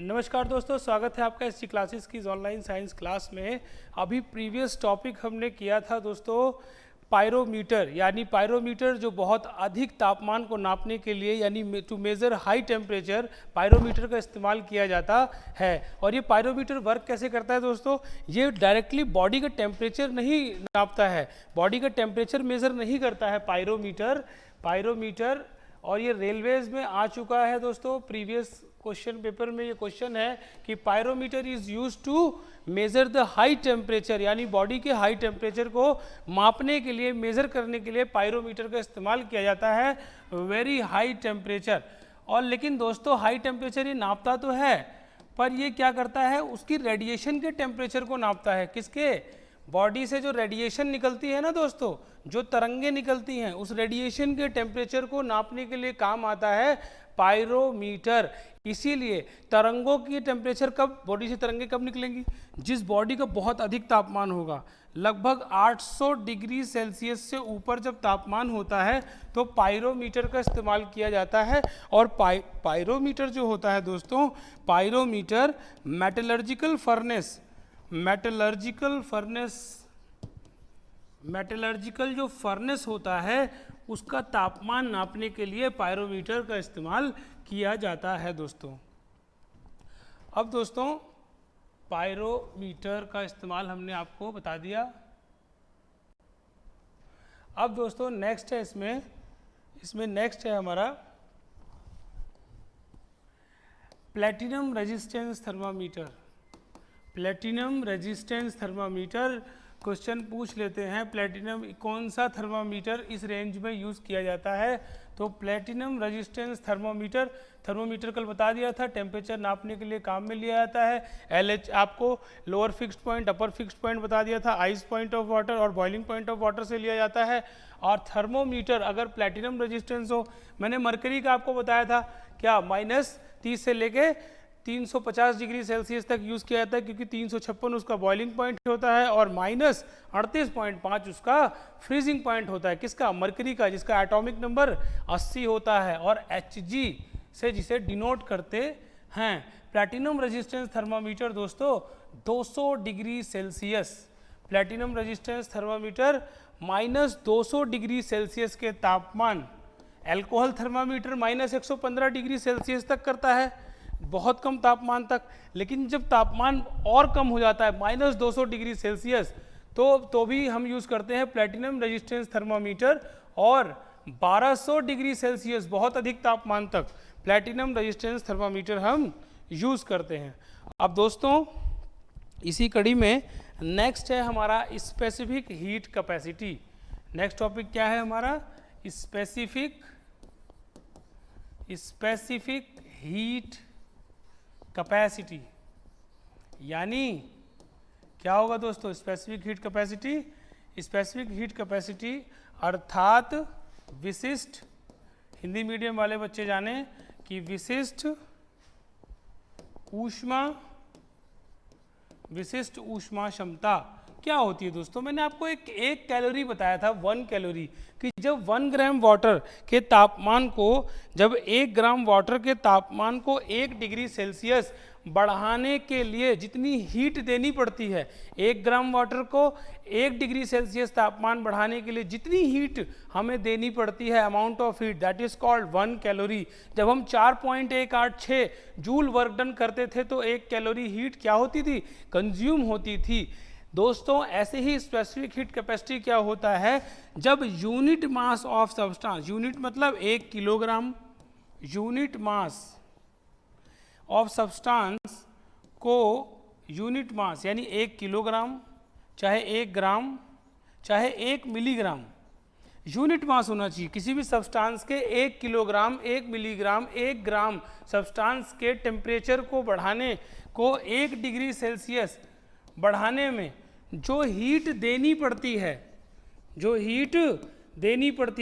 नमस्कार दोस्तों, स्वागत है आपका एससी क्लासेस की ऑनलाइन साइंस क्लास में। अभी प्रीवियस टॉपिक हमने किया था दोस्तों पायरोमीटर, यानी पायरोमीटर जो बहुत अधिक तापमान को नापने के लिए यानी to measure high temperature pyrometer का इस्तेमाल किया जाता है। और ये पायरोमीटर वर्क कैसे करता है दोस्तों? ये डायरेक्टली बॉडी का टेम्परेचर नहीं नापता है, बॉडी का टेम्परेचर मेज़र नहीं करता है पायरोमीटर। और ये रेलवेज में आ चुका है दोस्तों। प्रीवियस क्वेश्चन पेपर में ये क्वेश्चन है कि pyrometer is use to measure the high temperature, यानी बॉडी के हाई टेम्परेचर को मापने के लिए, मेजर करने के लिए पायरोमीटर का इस्तेमाल किया जाता है, वेरी हाई टेम्परेचर। और लेकिन दोस्तों हाई टेम्परेचर ये नापता तो है, पर ये क्या करता है, उसकी रेडिएशन के टेम्परेचर को नापता है। किसके? बॉडी से जो रेडिएशन निकलती है ना दोस्तों, जो तरंगे निकलती हैं, उस रेडिएशन के टेम्परेचर को नापने के लिए काम आता है पायरोमीटर। इसीलिए तरंगों की टेम्परेचर कब, बॉडी से तरंगे कब निकलेंगी? जिस बॉडी का बहुत अधिक तापमान होगा, लगभग 800 डिग्री सेल्सियस से ऊपर जब तापमान होता है तो पायरोमीटर का इस्तेमाल किया जाता है। और पायरोमीटर जो होता है दोस्तों, पायरोमीटर मेटलर्जिकल जो फर्नेस होता है उसका तापमान नापने के लिए पायरोमीटर का इस्तेमाल किया जाता है दोस्तों। अब दोस्तों पायरोमीटर का इस्तेमाल हमने आपको बता दिया। अब दोस्तों नेक्स्ट है इसमें नेक्स्ट है हमारा प्लैटिनम रेजिस्टेंस थर्मामीटर। क्वेश्चन पूछ लेते हैं, प्लैटिनम कौन सा थर्मामीटर इस रेंज में यूज़ किया जाता है? तो प्लैटिनम रेजिस्टेंस थर्मोमीटर कल बता दिया था, टेम्परेचर नापने के लिए काम में लिया जाता है। LH आपको लोअर फिक्स्ड पॉइंट, अपर फिक्स्ड पॉइंट बता दिया था, आइस पॉइंट ऑफ वाटर और बॉइलिंग पॉइंट ऑफ वाटर से लिया जाता है। और थर्मोमीटर अगर प्लैटिनम रेजिस्टेंस हो, मैंने मरकरी का आपको बताया था क्या, -30 से लेके 350 डिग्री सेल्सियस तक यूज़ किया जाता है, क्योंकि 356 उसका बॉइलिंग पॉइंट होता है और -38.5 उसका फ्रीजिंग पॉइंट होता है। किसका? मरकरी का, जिसका एटॉमिक नंबर 80 होता है और Hg से जिसे डिनोट करते हैं। प्लैटिनम रेजिस्टेंस थर्मामीटर दोस्तों 200 degree Celsius, platinum resistance thermometer -200 degree Celsius के तापमान, एल्कोहल थर्मामीटर -115 डिग्री सेल्सियस तक करता है, बहुत कम तापमान तक। लेकिन जब तापमान और कम हो जाता है -200 डिग्री सेल्सियस, तो भी हम यूज़ करते हैं प्लैटिनम रेजिस्टेंस थर्मामीटर। और 1200 डिग्री सेल्सियस, बहुत अधिक तापमान तक प्लैटिनम रेजिस्टेंस थर्मामीटर हम यूज़ करते हैं। अब दोस्तों इसी कड़ी में नेक्स्ट है हमारा specific heat capacity. Next topic क्या है हमारा? Specific heat capacity. यानी क्या होगा दोस्तों स्पेसिफिक हीट कैपेसिटी अर्थात विशिष्ट, हिंदी मीडियम वाले बच्चे जाने कि विशिष्ट ऊष्मा क्षमता क्या होती है दोस्तों? मैंने आपको एक कैलोरी बताया था, 1 कैलोरी, कि जब 1 ग्राम वाटर के तापमान को, जब 1 ग्राम वाटर के तापमान को 1 डिग्री सेल्सियस बढ़ाने के लिए जितनी हीट देनी पड़ती है, 1 ग्राम वाटर को 1 डिग्री सेल्सियस तापमान बढ़ाने के लिए जितनी हीट हमें देनी पड़ती है, amount of heat, that is called 1 calorie. जब हम 4.186 जूल वर्क डन करते थे तो 1 कैलोरी हीट क्या होती थी? कंज्यूम होती थी। दोस्तों ऐसे ही स्पेसिफिक हीट कैपेसिटी क्या होता है? जब unit mass of substance, unit मतलब 1 kilogram, unit mass of substance को, यूनिट मास यानी 1 किलोग्राम, चाहे 1 ग्राम, चाहे 1 मिलीग्राम, यूनिट मास होना चाहिए किसी भी सब्सटेंस के। 1 किलोग्राम, 1 मिलीग्राम, 1 ग्राम सब्सटेंस के टेम्परेचर को बढ़ाने को 1 डिग्री सेल्सियस बढ़ाने में जो हीट देनी पड़ती है,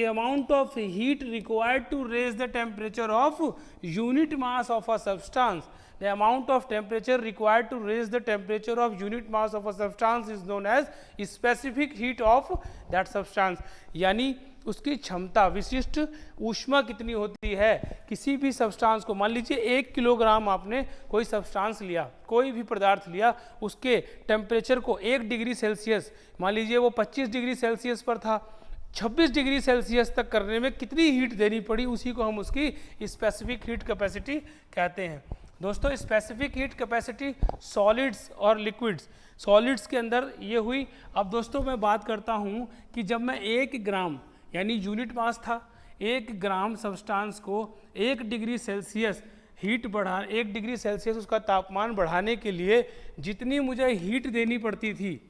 amount of heat required to raise the temperature of unit mass of a substance, the amount of temperature required to raise the temperature of unit mass of a substance is known as specific heat of that substance. यानी उसकी क्षमता, विशिष्ट ऊष्मा कितनी होती है किसी भी सब्सटेंस को। मान लीजिए 1 किलोग्राम आपने कोई सब्सटेंस लिया, कोई भी पदार्थ लिया, उसके टेम्परेचर को 1 डिग्री सेल्सियस, मान लीजिए वो 25 डिग्री सेल्सियस पर था, 26 डिग्री सेल्सियस तक करने में कितनी हीट देनी पड़ी, उसी को हम उसकी स्पेसिफिक हीट कैपेसिटी कहते हैं। दोस्तों स्पेसिफिक हीट कैपेसिटी सॉलिड्स और लिक्विड्स, सॉलिड्स के अंदर ये हुई। अब दोस्तों मैं बात करता हूँ कि जब मैं 1 ग्राम यानी यूनिट मास था, 1 ग्राम सब्सटेंस को 1 डिग्री सेल्सियस हीट बढ़ा, 1 डिग्री सेल्सियस उसका तापमान बढ़ाने के लिए जितनी मुझे हीट देनी पड़ती थी,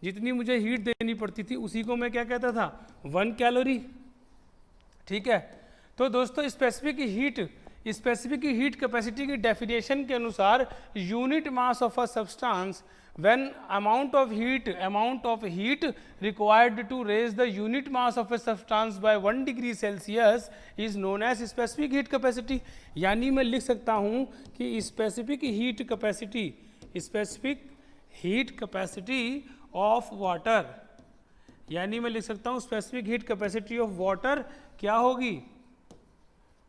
जितनी मुझे हीट देनी पड़ती थी उसी को मैं क्या कहता था, 1 कैलोरी। ठीक है, तो दोस्तों स्पेसिफिक हीट कैपेसिटी की डेफिनेशन के अनुसार unit mass of a substance when amount of heat required to raise the unit mass of a substance by 1 degree Celsius is known as specific heat capacity। यानी मैं लिख सकता हूँ कि specific heat capacity of water, यानी मैं लिख सकता हूँ specific heat capacity of water क्या होगी।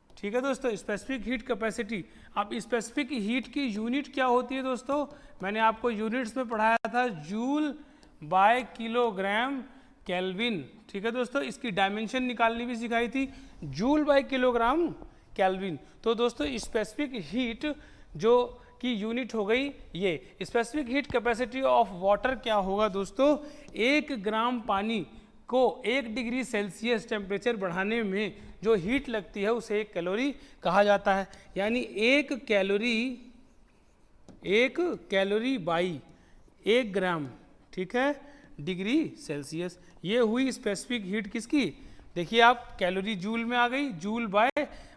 ठीक है दोस्तों, स्पेसिफिक हीट कैपेसिटी। अब स्पेसिफिक हीट की यूनिट क्या होती है दोस्तों, मैंने आपको यूनिट्स में पढ़ाया था, जूल बाय किलोग्राम केल्विन। ठीक है दोस्तों, इसकी डायमेंशन निकालनी भी सिखाई थी, जूल बाय किलोग्राम केल्विन। तो दोस्तों स्पेसिफिक हीट जो की यूनिट हो गई ये। Specific heat capacity of water क्या होगा दोस्तों, 1 ग्राम पानी को 1 डिग्री सेल्सियस टेम्परेचर बढ़ाने में जो हीट लगती है उसे 1 कैलोरी कहा जाता है। यानी 1 कैलोरी बाई 1 ग्राम, ठीक है, डिग्री सेल्सियस। ये हुई स्पेसिफिक हीट किसकी, देखिए आप कैलोरी जूल में आ गई, जूल बाय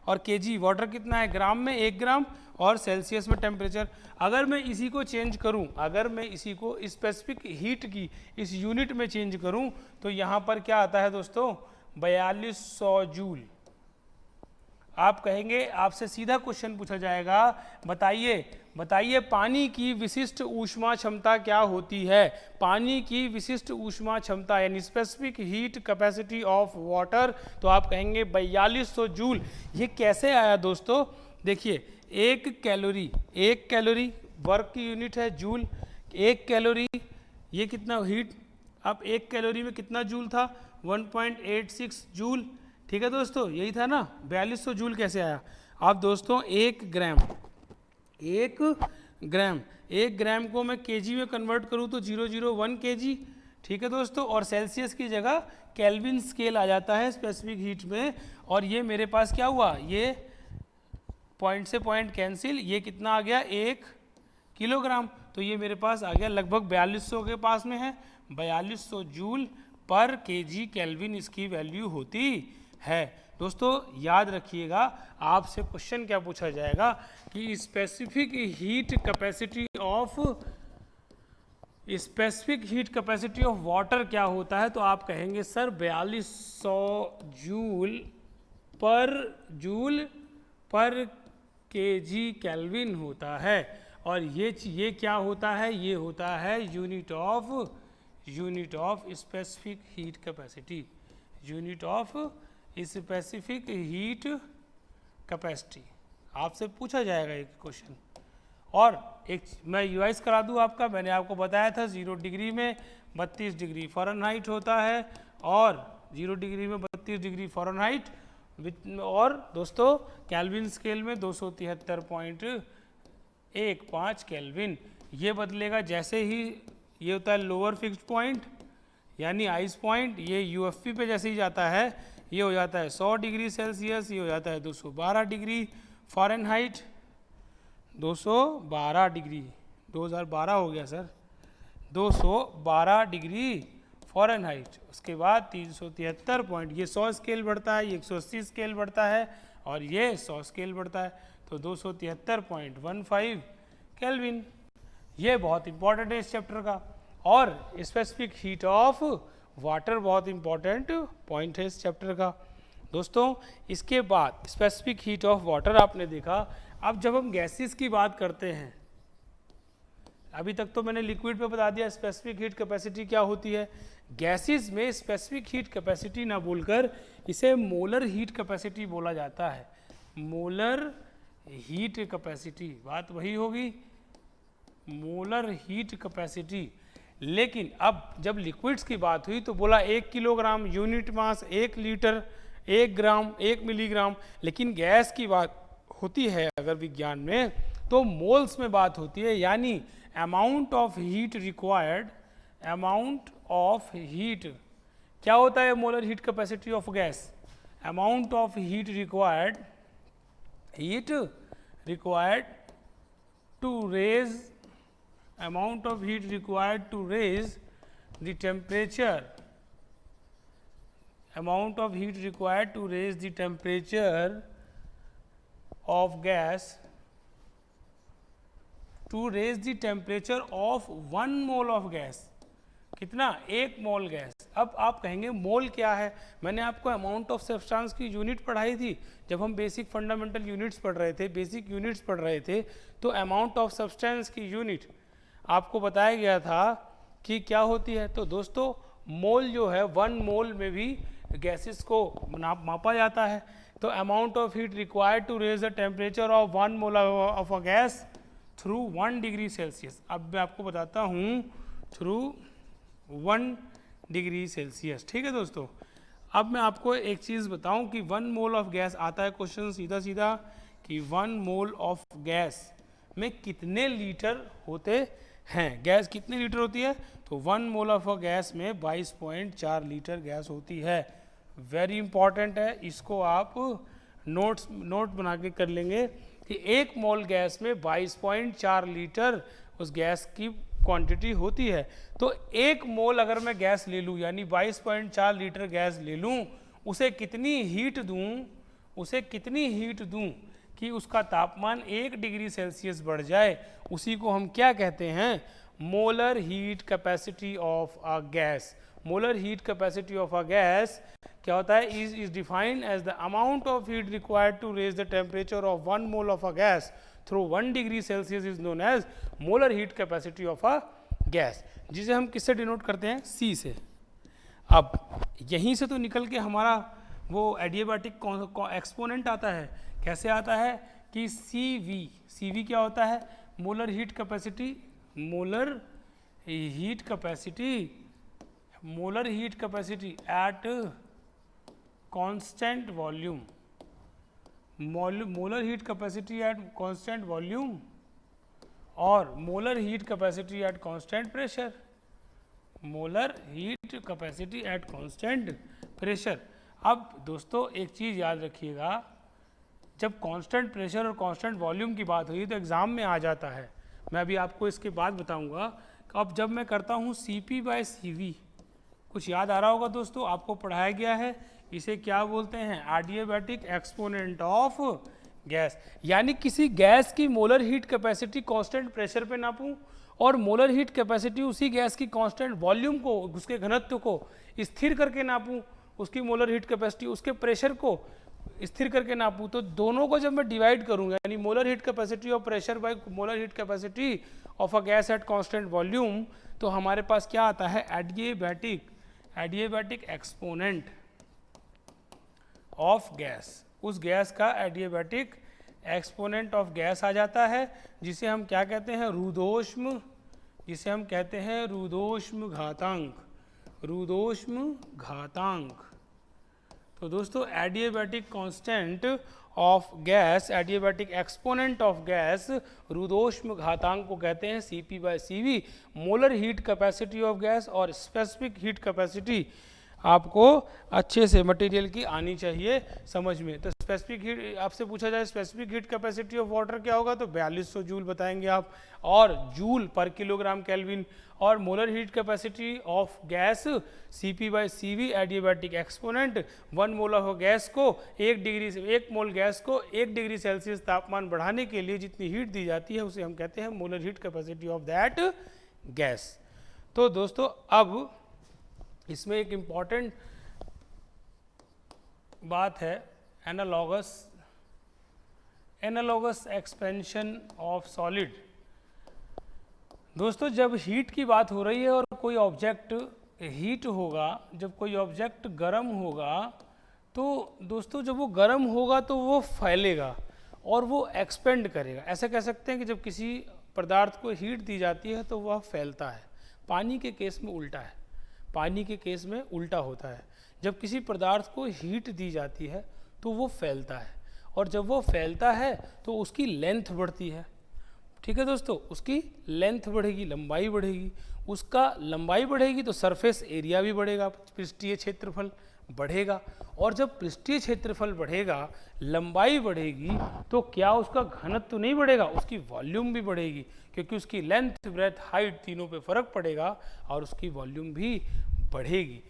और केजी, वाटर कितना है ग्राम में 1 ग्राम, और सेल्सियस में टेम्परेचर। अगर मैं इसी को चेंज करूं, अगर मैं इसी को स्पेसिफिक हीट की इस यूनिट में चेंज करूं तो यहाँ पर क्या आता है दोस्तों, 4200 जूल। आप कहेंगे, आपसे सीधा क्वेश्चन पूछा जाएगा, बताइए पानी की विशिष्ट ऊष्मा क्षमता क्या होती है। पानी की विशिष्ट ऊष्मा क्षमता यानी specific heat capacity of water, तो आप कहेंगे 4200 जूल। ये कैसे आया दोस्तों, देखिए 1 कैलोरी वर्क की यूनिट है जूल, 1 कैलोरी ये कितना हीट, अब 1 कैलोरी में कितना जूल था, 1.86 जूल। ठीक है दोस्तों, यही था ना, 4200 जूल कैसे आया। अब दोस्तों 1 ग्राम को मैं केजी में कन्वर्ट करूँ तो 001 केजी। ठीक है दोस्तों, और सेल्सियस की जगह केल्विन स्केल आ जाता है स्पेसिफिक हीट में। और ये मेरे पास क्या हुआ, ये पॉइंट से पॉइंट कैंसिल, ये कितना आ गया 1 किलोग्राम, तो ये मेरे पास आ गया लगभग 4200 के पास में है, 4200 जूल पर केजी केल्विन इसकी वैल्यू होती है। दोस्तों याद रखिएगा, आपसे क्वेश्चन क्या पूछा जाएगा कि specific heat capacity of water क्या होता है, तो आप कहेंगे सर 4200 जूल पर केजी केल्विन होता है। और ये क्या होता है, ये होता है unit of specific heat capacity, unit of specific heat capacity. आपसे पूछा जाएगा एक क्वेश्चन। और एक मैं रिवाइज करा दूं आपका, मैंने आपको बताया था 0 डिग्री में 32 डिग्री फ़ारेनहाइट होता है, और 0 डिग्री में 32 डिग्री फ़ारेनहाइट, और दोस्तों केल्विन स्केल में 273.15 केल्विन। ये बदलेगा जैसे ही ये होता है लोअर फिक्स्ड पॉइंट यानी आइस पॉइंट, ये यूएफपी पे जैसे ही जाता है ये हो जाता है 100 डिग्री सेल्सियस, ये हो जाता है 212 डिग्री फ़ारेनहाइट, 212 डिग्री, 2012 हो गया सर, 212 डिग्री फ़ारेनहाइट। उसके बाद 373 पॉइंट, ये 100 स्केल बढ़ता है, ये 180 स्केल बढ़ता है, और ये 100 स्केल बढ़ता है, तो 273.15 केल्विन। ये बहुत इंपॉर्टेंट है इस चैप्टर का। और स्पेसिफिक हीट ऑफ वाटर बहुत इंपॉर्टेंट पॉइंट है इस चैप्टर का। दोस्तों इसके बाद स्पेसिफिक हीट ऑफ वाटर आपने देखा। अब जब हम गैसेस की बात करते हैं, अभी तक तो मैंने लिक्विड पे बता दिया स्पेसिफिक हीट कैपेसिटी क्या होती है। गैसेस में स्पेसिफिक हीट कैपेसिटी ना बोलकर इसे मोलर हीट कैपेसिटी बोला जाता है। मोलर हीट कैपेसिटी, बात वही होगी, मोलर हीट कैपेसिटी। लेकिन अब जब लिक्विड्स की बात हुई तो बोला 1 किलोग्राम, यूनिट मास 1 लीटर, 1 ग्राम, 1 मिलीग्राम। लेकिन गैस की बात होती है अगर विज्ञान में तो मोल्स में बात होती है, यानी amount of heat required, amount of heat. क्या होता है molar heat capacity of gas? Amount of heat required, heat required to raise, amount of heat required to raise the temperature, amount of heat required to raise the temperature of gas, to raise the temperature of 1 mole of gas। कितना? 1 मोल gas. अब आप कहेंगे मोल क्या है? मैंने आपको amount of substance की unit पढ़ाई थी जब हम बेसिक फंडामेंटल यूनिट्स पढ़ रहे थे, बेसिक यूनिट्स पढ़ रहे थे। तो अमाउंट ऑफ सब्सटेंस की यूनिट आपको बताया गया था कि क्या होती है। तो दोस्तों मोल जो है 1 मोल में भी गैसेस को मापा जाता है। तो amount of heat required to raise the temperature of 1 mole of a gas through 1 degree Celsius. अब मैं आपको बताता हूँ थ्रू 1 डिग्री सेल्सियस। ठीक है दोस्तों, अब मैं आपको एक चीज़ बताऊं कि 1 मोल ऑफ गैस आता है क्वेश्चन सीधा सीधा कि 1 मोल ऑफ गैस में कितने लीटर होते हैं। गैस कितने लीटर होती है? तो 1 मोल ऑफ अ गैस में 22.4 लीटर गैस होती है। वेरी इंपॉर्टेंट है, इसको आप नोट बना के कर लेंगे कि 1 मोल गैस में 22.4 लीटर उस गैस की क्वांटिटी होती है। तो 1 मोल अगर मैं गैस ले लूँ यानी 22.4 लीटर गैस ले लूँ, उसे कितनी हीट दूँ, उसे कितनी हीट दूँ कि उसका तापमान 1 डिग्री सेल्सियस बढ़ जाए, उसी को हम क्या कहते हैं? Molar heat capacity of a gas. Molar heat capacity of a gas क्या होता है? Is defined as the amount of heat required to raise the temperature of 1 mole of a gas through 1 degree Celsius is known as molar heat capacity of a gas, जिसे हम किससे denote करते हैं? सी से। अब यहीं से तो निकल के हमारा वो एडियाबैटिक एक्सपोनेंट आता है। कैसे आता है? कि सी वी क्या होता है? Molar heat capacity, molar heat capacity, molar heat capacity at constant volume, molar heat capacity at constant volume और molar heat capacity at constant pressure, molar heat capacity at constant pressure. अब दोस्तों एक चीज़ याद रखिएगा, जब कांस्टेंट प्रेशर और constant volume की बात हुई तो एग्ज़ाम में आ जाता है। मैं अभी आपको इसके बाद बताऊंगा। अब जब मैं करता हूँ CP/CV, कुछ याद आ रहा होगा दोस्तों, आपको पढ़ाया गया है, इसे क्या बोलते हैं? Adiabatic exponent of gas. यानी किसी गैस की molar heat capacity constant pressure पे नापूं और मोलर हीट कैपेसिटी उसी गैस की कांस्टेंट वॉल्यूम को, उसके घनत्व को स्थिर करके नापूं, उसकी मोलर हीट कैपेसिटी उसके प्रेशर को स्थिर करके नापूं, तो दोनों को जब मैं डिवाइड करूंगा यानी molar heat capacity of pressure by molar heat capacity of a gas at constant volume, तो हमारे पास क्या आता है? Adiabatic exponent of gas. उस गैस का एडियाबैटिक एक्सपोनेंट ऑफ गैस आ जाता है, जिसे हम क्या कहते हैं? रुद्धोष्म, जिसे हम कहते हैं रुद्धोष्म घातांक, रुद्धोष्म घातांक। तो दोस्तों adiabatic constant of gas, adiabatic exponent of gas रुद्धोष्म घातांक को कहते हैं CP/CV, molar heat capacity of gas. और स्पेसिफिक हीट कैपेसिटी आपको अच्छे से मटेरियल की आनी चाहिए समझ में। तो स्पेसिफिक हीट आपसे पूछा जाए specific heat capacity of water क्या होगा, तो 4200 जूल बताएंगे आप, और जूल पर किलोग्राम केल्विन। और molar heat capacity of gas CP/CV adiabatic exponent 1 mole of gas को 1 मोल गैस को 1 डिग्री सेल्सियस तापमान बढ़ाने के लिए जितनी हीट दी जाती है उसे हम कहते हैं molar heat capacity of that gas. तो दोस्तों अब इसमें एक इम्पॉर्टेंट बात है, एनालॉगस एक्सपेंशन ऑफ सॉलिड। दोस्तों जब हीट की बात हो रही है और कोई ऑब्जेक्ट हीट होगा, जब कोई ऑब्जेक्ट गर्म होगा, तो दोस्तों जब वो गर्म होगा तो वो फैलेगा और वो एक्सपेंड करेगा। ऐसा कह सकते हैं कि जब किसी पदार्थ को हीट दी जाती है तो वह फैलता है। पानी के केस में उल्टा है, पानी के केस में उल्टा होता है। जब किसी पदार्थ को हीट दी जाती है तो वो फैलता है, और जब वो फैलता है तो उसकी लेंथ बढ़ती है। ठीक है दोस्तों, उसकी लेंथ बढ़ेगी, लंबाई बढ़ेगी। उसका लंबाई बढ़ेगी तो सरफेस एरिया भी बढ़ेगा, पृष्ठीय क्षेत्रफल बढ़ेगा। और जब पृष्ठीय क्षेत्रफल बढ़ेगा, लंबाई बढ़ेगी, तो क्या उसका घनत्व तो नहीं बढ़ेगा, उसकी वॉल्यूम भी बढ़ेगी, क्योंकि उसकी लेंथ, ब्रेथ, हाइट तीनों पे फर्क पड़ेगा और उसकी वॉल्यूम भी बढ़ेगी।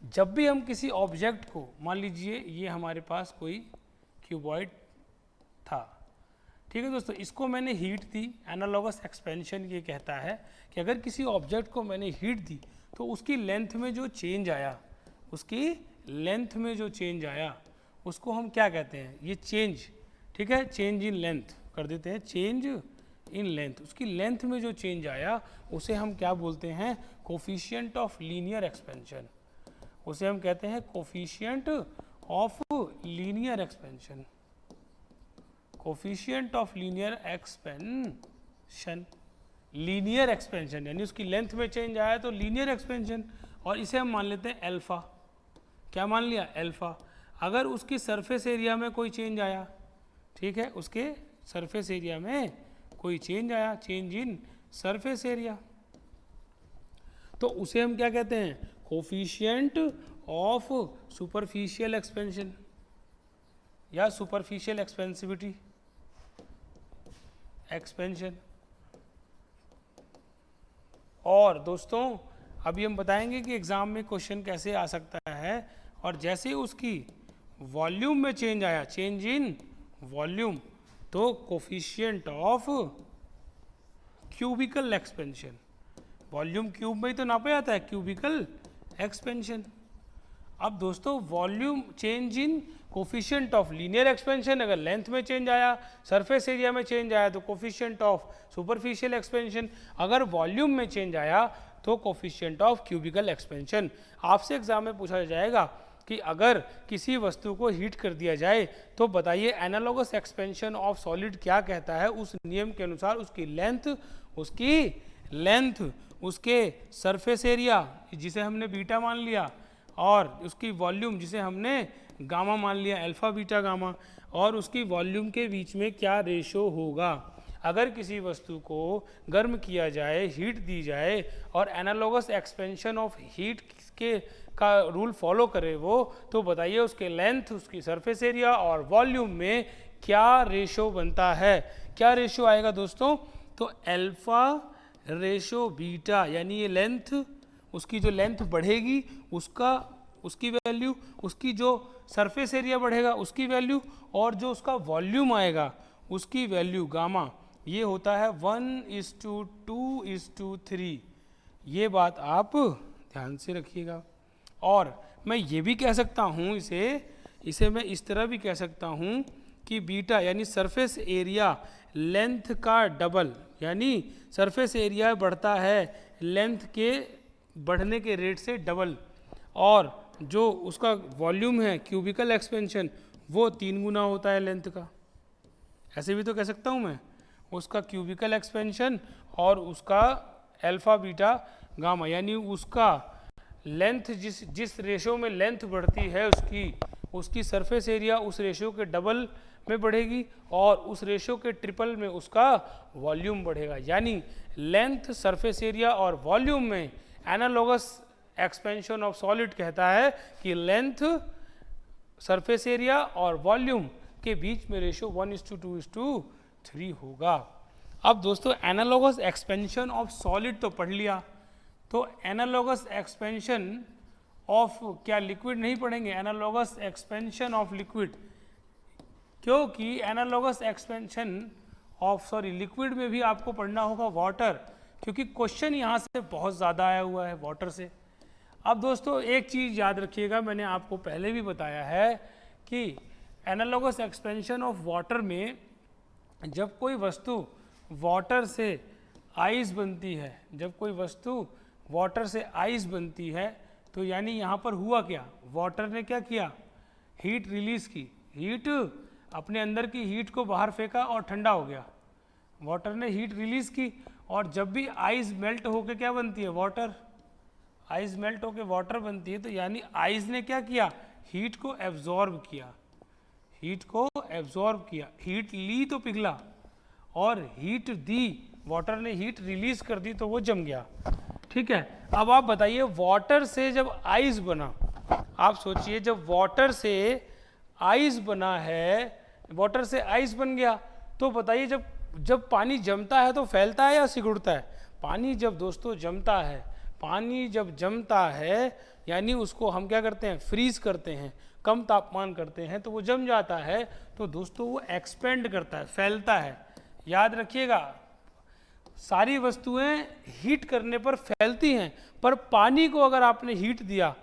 जब भी हम किसी ऑब्जेक्ट को, मान लीजिए ये हमारे पास कोई क्यूबॉइड था, ठीक है दोस्तों, इसको मैंने हीट दी। एनालॉगस एक्सपेंशन ये कहता है कि अगर किसी ऑब्जेक्ट को मैंने हीट दी तो उसकी लेंथ में जो चेंज आया, उसकी लेंथ में जो चेंज आया, उसको हम क्या कहते हैं, ये चेंज, ठीक है, चेंज इन लेंथ कर देते हैं, चेंज इन लेंथ। उसकी लेंथ में जो चेंज आया उसे हम क्या बोलते हैं, कोफिशिएंट ऑफ लीनियर एक्सपेंशन। उसे हम कहते हैं coefficient of linear expansion, coefficient of linear expansion. Linear expansion यानी उसकी लेंथ में चेंज आया तो लीनियर एक्सपेंशन, और इसे हम मान लेते हैं अल्फा। क्या मान लिया, अल्फा। अगर उसकी सरफेस एरिया में कोई चेंज आया, ठीक है, उसके सरफेस एरिया में कोई चेंज आया, चेंज इन सरफेस एरिया, तो उसे हम क्या कहते हैं, कोफिशिएंट ऑफ सुपरफिशियल एक्सपेंशन या सुपरफिशियल एक्सपेंसिविटी, एक्सपेंशन। और दोस्तों अभी हम बताएंगे कि एग्जाम में क्वेश्चन कैसे आ सकता है। और जैसे उसकी वॉल्यूम में चेंज आया, चेंज इन वॉल्यूम, तो coefficient of cubical expansion, volume cube में ही तो नापा जाता है, क्यूबिकल एक्सपेंशन। अब दोस्तों volume change in coefficient of linear expansion, अगर लेंथ में चेंज आया, सरफेस एरिया में चेंज आया तो कोफिशिएंट ऑफ सुपरफिशियल एक्सपेंशन, अगर वॉल्यूम में चेंज आया तो कोफिशिएंट ऑफ क्यूबिकल एक्सपेंशन। आपसे एग्जाम में पूछा जाएगा कि अगर किसी वस्तु को हीट कर दिया जाए तो बताइए एनालॉगस एक्सपेंशन ऑफ सॉलिड क्या कहता है। उस नियम के अनुसार उसकी लेंथ, उसके सरफेस एरिया जिसे हमने बीटा मान लिया, और उसकी वॉल्यूम जिसे हमने गामा मान लिया, अल्फा बीटा गामा, और उसकी वॉल्यूम के बीच में क्या रेशो होगा। अगर किसी वस्तु को गर्म किया जाए, हीट दी जाए, और एनालॉगस एक्सपेंशन ऑफ हीट के का रूल फॉलो करे वो, तो बताइए उसके लेंथ, उसकी सरफेस एरिया और वॉल्यूम में क्या रेशो बनता है। क्या रेशो आएगा दोस्तों, तो अल्फा रेशो बीटा, यानी ये लेंथ, उसकी जो लेंथ बढ़ेगी उसकी वैल्यू, उसकी जो सरफेस एरिया बढ़ेगा उसकी वैल्यू, और जो उसका वॉल्यूम आएगा उसकी वैल्यू गामा, ये होता है 1:2:3। ये बात आप ध्यान से रखिएगा। और मैं ये भी कह सकता हूँ, इसे मैं इस तरह भी कह सकता हूँ कि बीटा यानी सरफेस एरिया लेंथ का डबल, यानी सरफेस एरिया बढ़ता है लेंथ के बढ़ने के रेट से डबल, और जो उसका वॉल्यूम है क्यूबिकल एक्सपेंशन वो 3 गुना होता है लेंथ का। ऐसे भी तो कह सकता हूँ मैं, उसका क्यूबिकल एक्सपेंशन और उसका अल्फा बीटा गामा, यानी उसका लेंथ जिस रेशो में लेंथ बढ़ती है उसकी सरफेस एरिया उस रेशो के डबल में बढ़ेगी, और उस रेशो के ट्रिपल में उसका वॉल्यूम बढ़ेगा। यानी लेंथ, सरफेस एरिया और वॉल्यूम में एनालॉगस एक्सपेंशन ऑफ सॉलिड कहता है कि लेंथ, सरफेस एरिया और वॉल्यूम के बीच में रेशो 1:2:3 होगा। अब दोस्तों एनालॉगस एक्सपेंशन ऑफ सॉलिड तो पढ़ लिया, तो एनालॉगस एक्सपेंशन ऑफ क्या लिक्विड नहीं पढ़ेंगे, एनालॉगस एक्सपेंशन ऑफ लिक्विड, क्योंकि एनालॉगस एक्सपेंशन ऑफ लिक्विड में भी आपको पढ़ना होगा वाटर, क्योंकि क्वेश्चन यहाँ से बहुत ज़्यादा आया हुआ है वाटर से। अब दोस्तों एक चीज़ याद रखिएगा, मैंने आपको पहले भी बताया है कि एनालॉगस एक्सपेंशन ऑफ वाटर में जब कोई वस्तु वाटर से आइस बनती है, जब कोई वस्तु वाटर से आइस बनती है तो यानी यहाँ पर हुआ क्या, वाटर ने क्या किया, हीट रिलीज की, हीट अपने अंदर की हीट को बाहर फेंका और ठंडा हो गया, वाटर ने हीट रिलीज की। और जब भी आइस मेल्ट होके क्या बनती है, वाटर, आइस मेल्ट होके वाटर बनती है, तो यानी आइस ने क्या किया, हीट को एब्जॉर्ब किया, हीट को एब्जॉर्ब किया, हीट ली तो पिघला और हीट दी, वाटर ने हीट रिलीज कर दी तो वो जम गया। ठीक है, अब आप बताइए वाटर से जब आइस बना, आप सोचिए जब वाटर से आइस बना है, वाटर से आइस बन गया, तो बताइए जब पानी जमता है तो फैलता है या सिकुड़ता है, पानी जब दोस्तों जमता है, पानी जब जमता है यानी उसको हम क्या करते हैं, फ्रीज करते हैं, कम तापमान करते हैं तो वो जम जाता है, तो दोस्तों वो एक्सपेंड करता है, फैलता है। याद रखिएगा सारी वस्तुएं हीट करने पर फैलती हैं, पर पानी को अगर आपने हीट दिया